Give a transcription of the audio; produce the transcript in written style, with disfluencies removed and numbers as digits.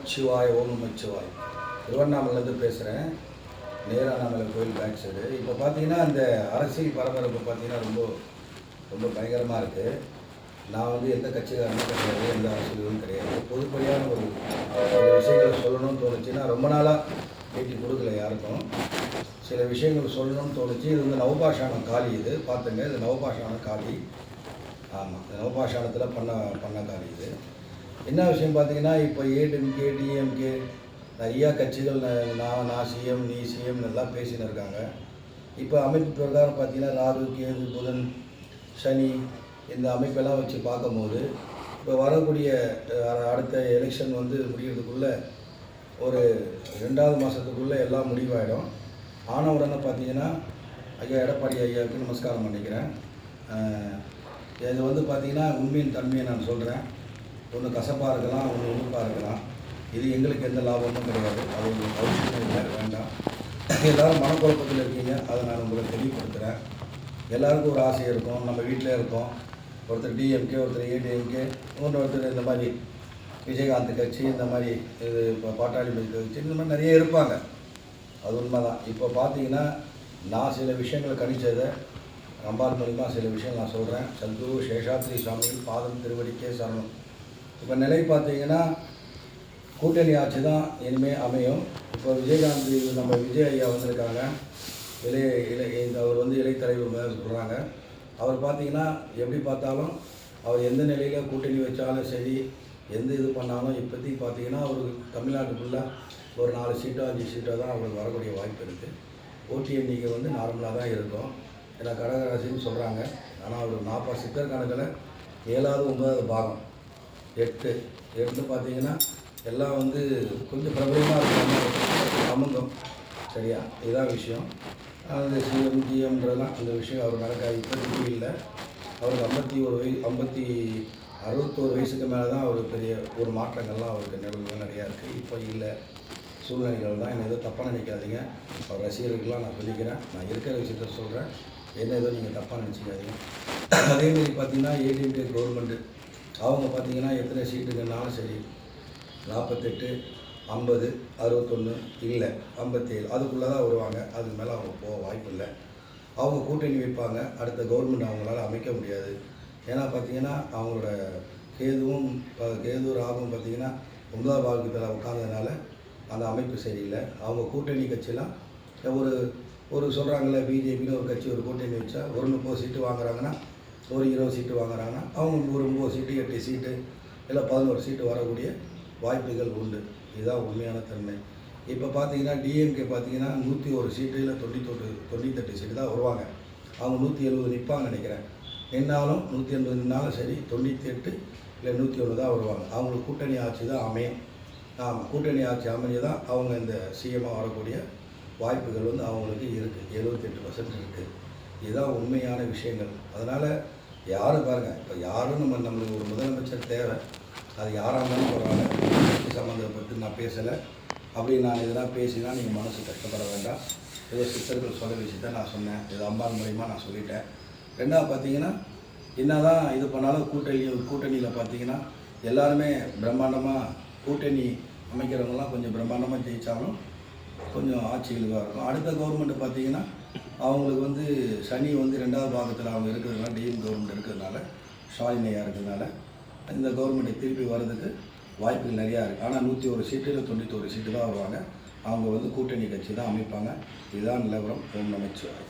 நமச்சிவாய். ஓம் நமச்சிவாய். திருவண்ணாமலையிலேருந்து பேசுகிறேன். நேரானாமலை கோயில் back side. இப்போ பார்த்தீங்கன்னா அந்த அரசியல் பரபரப்பு பார்த்தீங்கன்னா ரொம்ப ரொம்ப பயங்கரமாக இருக்குது. நான் வந்து எந்த கட்சிக்காரனும் கிடையாது, எந்த அரசியலும் கிடையாது. பொதுப்படியான ஒரு சில விஷயங்களை சொல்லணும்னு தோணுச்சுன்னா ரொம்ப நாளாக பேட்டி கொடுக்கல யாருக்கும். சில விஷயங்கள் சொல்லணும்னு தோணுச்சு. இது வந்து நவபாஷானம் காளி. இது பார்த்துங்க, இது நவபாஷான காளி. ஆமாம், இந்த நவபாஷானத்தில் பண்ண காளி இது. என்ன விஷயம் பார்த்தீங்கன்னா, இப்போ ஏடிஎம்கே டிஎம்கே நிறையா கட்சிகள் நான் சிஎம் நீ சிஎம் எல்லாம் பேசின்னு இருக்காங்க. இப்போ அமைப்பு பிரகாரம் பார்த்தீங்கன்னா ராகு கேது புதன் சனி இந்த அமைப்பெல்லாம் வச்சு பார்க்கும்போது இப்போ வரக்கூடிய அடுத்த எலெக்ஷன் வந்து முடிகிறதுக்குள்ளே ஒரு 2வது மாதத்துக்குள்ளே எல்லாம் முடிவாயிடும். ஆன உடனே பார்த்தீங்கன்னா ஐயா எடப்பாடி ஐயாவுக்கு நமஸ்காரம் பண்ணிக்கிறேன். இது வந்து பார்த்திங்கன்னா உண்மையின் தன்மையை நான் சொல்கிறேன். ஒன்று கசப்பாக இருக்கலாம், ஒன்று இனிப்பாக இருக்கலாம். இது எங்களுக்கு எந்த லாபமும் கிடையாது. அது உங்களுக்கு அவசியம் இல்லை, வேண்டாம். எல்லோரும் மனக்குழப்பத்தில் இருக்கீங்க, அதை நான் உங்களுக்கு தெளிவுபடுத்துகிறேன். எல்லாருக்கும் ஒரு ஆசை இருக்கும். நம்ம வீட்டில் இருக்கோம். ஒருத்தர் டிஎம்கே, ஒருத்தர் ஏடிஎம்கே, ஒருத்தர் இந்த மாதிரி விஜயகாந்த் கட்சி, இந்த மாதிரி இது இப்போ பாட்டாளி கட்சி, இந்த மாதிரி நிறைய இருப்பாங்க. அது உண்மை தான். இப்போ பார்த்தீங்கன்னா நான் சில விஷயங்களை கணிச்சதை அம்பாள் மூலிமா சில விஷயம் நான் சொல்கிறேன். சத்குரு சேஷாத்ரி சுவாமிகள் பாதம் திருவடிக்கே சரணம். இப்போ நிலை பார்த்தீங்கன்னா கூட்டணி ஆட்சி தான் இனிமேல் அமையும். இப்போ விஜயகாந்த் நம்ம விஜய் ஐயா வந்திருக்காங்க. அவர் வந்து இளைத்தலைவர் மாதிரி சொல்கிறாங்க. அவர் பார்த்தீங்கன்னா எப்படி பார்த்தாலும் அவர் எந்த நிலையில் கூட்டணி வச்சாலும் சரி, எந்த இது பண்ணாலும் இப்போதைக்கு பார்த்தீங்கன்னா அவருக்கு தமிழ்நாட்டுக்குள்ளே ஒரு 4 சீட்டோ 5 சீட்டோ தான் அவருக்கு வரக்கூடிய வாய்ப்பு இருக்குது. ஓட்டு எண்ணிக்கை வந்து நார்மலாக தான் இருக்கும். ஏன்னா கடகராசின்னு சொல்கிறாங்க. ஆனால் அவர் 40 சித்தர் கணக்கில் 7வது 9வது பாகம் 8 பார்த்தீங்கன்னா எல்லாம் வந்து கொஞ்சம் பிரபலமாக இருக்கிறாங்க. அமுங்கம் சரியா, இதுதான் விஷயம். அந்த சிஎம் ஜிஎம்ன்றதெல்லாம் அந்த விஷயம் அவர் நடக்காது. இப்போதைக்கு இல்லை. அவருக்கு 61 வயசுக்கு மேலே தான் அவர் பெரிய ஒரு மாற்றங்கள்லாம் அவருக்கு நிகழ்வுகள் நிறையா இருக்குது. இப்போ இல்லை, சூழ்நிலைகள் தான். என்ன எதுவும் தப்பாக நினைக்காதீங்க. அவர் ரசிகர்களுக்கெல்லாம் நான் சொல்லிக்கிறேன். நான் இருக்கிற விஷயத்த சொல்கிறேன். என்ன ஏதோ நீங்கள் தப்பாக நினச்சிக்காதீங்க. அதேமாரி பார்த்தீங்கன்னா ஏடிஎம்கே கவர்மெண்ட்டு அவங்க பார்த்தீங்கன்னா எத்தனை சீட்டுங்கன்னாலும் சரி 48 50 61 இல்லை 57 அதுக்குள்ளே தான் வருவாங்க. அதுக்கு மேலே அவங்க போக வாய்ப்பு இல்லை. அவங்க கூட்டணி வைப்பாங்க. அடுத்த கவர்மெண்ட் அவங்களால அமைக்க முடியாது. ஏன்னா பார்த்தீங்கன்னா அவங்களோட கேது ராகும் பார்த்தீங்கன்னா 9வது பாகத்தில் உட்கார்ந்ததுனால அந்த அமைப்பு சரியில்லை. அவங்க கூட்டணி கட்சியெல்லாம் ஒரு சொல்கிறாங்களே பிஜேபின்னு ஒரு கட்சி ஒரு கூட்டணி வச்சா ஒரு 30 சீட்டு வாங்குறாங்கன்னா ஒரு 20 சீட்டு வாங்குறாங்கன்னா அவங்க ஒரு 9 சீட்டு 8 சீட்டு இல்லை 11 சீட்டு வரக்கூடிய வாய்ப்புகள் உண்டு. இதுதான் உண்மையான தன்மை. இப்போ பார்த்தீங்கன்னா டிஎம்கே பார்த்தீங்கன்னா 101 சீட்டு இல்லை 98 சீட்டு தான் வருவாங்க. அவங்க 170 நிற்பாங்க நினைக்கிறேன். நின்னாலும் 180 நின்னாலும் சரி 98 இல்லை 101 தான் வருவாங்க. அவங்களுக்கு கூட்டணி ஆட்சி தான் அமையும். ஆமாம், கூட்டணி ஆட்சி அமைஞ்சு தான் அவங்க இந்த சிஎம்மாக வரக்கூடிய வாய்ப்புகள் வந்து அவங்களுக்கு இருக்குது. 78% இருக்குது. இதுதான் உண்மையான விஷயங்கள். அதனால் யாரும் பாருங்கள், இப்போ யாரும் நம்மளுக்கு ஒரு முதலமைச்சர் தேவை. அது யாராக இருந்தாலும் பரவாயில்ல. சம்மந்தப்பட்டு நான் பேசலை. அப்படி நான் இதெல்லாம் பேசினா நீங்கள் மனசு கஷ்டப்பட வேண்டாம். ஏதோ சித்தர்கள் சொல்ல விஷயத்த நான் சொன்னேன். இது அம்பாள் மூலிமா நான் சொல்லிட்டேன். 2வது பார்த்தீங்கன்னா என்ன தான் இது பண்ணாலும் கூட்டணியில் பார்த்தீங்கன்னா எல்லாருமே பிரம்மாண்டமாக கூட்டணி அமைக்கிறவங்களாம் கொஞ்சம் பிரம்மாண்டமாக ஜெயித்தாலும் கொஞ்சம் ஆட்சிகளுக்காக இருக்கும். அடுத்த கவர்மெண்ட்டு பார்த்தீங்கன்னா அவங்களுக்கு வந்து சனி வந்து 2வது பாகத்தில் அவங்க இருக்கிறதுனால டிஎம் கவர்மெண்ட் இருக்கிறதுனால ஸ்டாலின் ஐயா இருக்கிறதுனால இந்த கவர்மெண்ட்டை திருப்பி வர்றதுக்கு வாய்ப்புகள் நிறையா இருக்குது. ஆனால் 101 சீட்டு இல்லை 91 சீட்டு தான் வருவாங்க. அவங்க வந்து கூட்டணி கட்சி தான் அமைப்பாங்க. இதுதான் நிலவரம். ஓம் நமச்சிவாய்.